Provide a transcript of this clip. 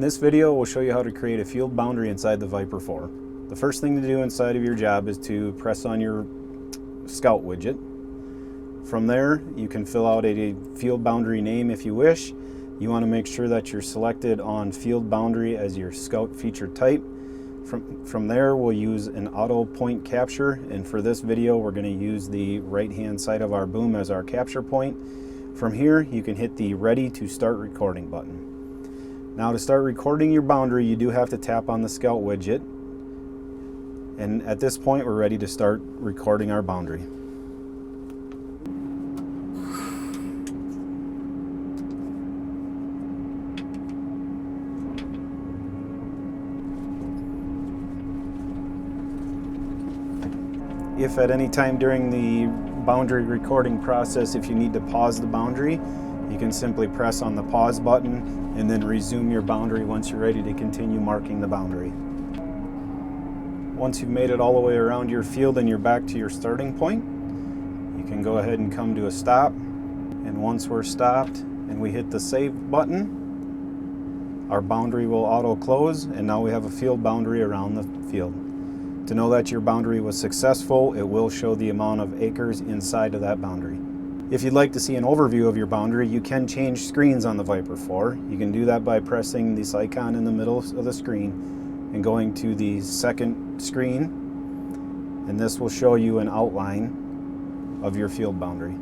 this video, we'll show you how to create a field boundary inside the Viper 4. The first thing to do inside of your job is to press on your Scout widget. From there, you can fill out a field boundary name if you wish. You want to make sure that you're selected on field boundary as your Scout feature type. From there, we'll use an auto point capture, and for this video, we're going to use the right-hand side of our boom as our capture point. From here, you can hit the Ready to Start Recording button. Now, to start recording your boundary, you do have to tap on the Scout widget. And at this point, we're ready to start recording our boundary. If at any time during the boundary recording process, if you need to pause the boundary, you can simply press on the pause button and then resume your boundary once you're ready to continue marking the boundary. Once you've made it all the way around your field and you're back to your starting point, you can go ahead and come to a stop. And once we're stopped and we hit the save button, our boundary will auto close, and now we have a field boundary around the field. To know that your boundary was successful, it will show the amount of acres inside of that boundary. If you'd like to see an overview of your boundary, you can change screens on the Viper 4. You can do that by pressing this icon in the middle of the screen and going to the second screen, and this will show you an outline of your field boundary.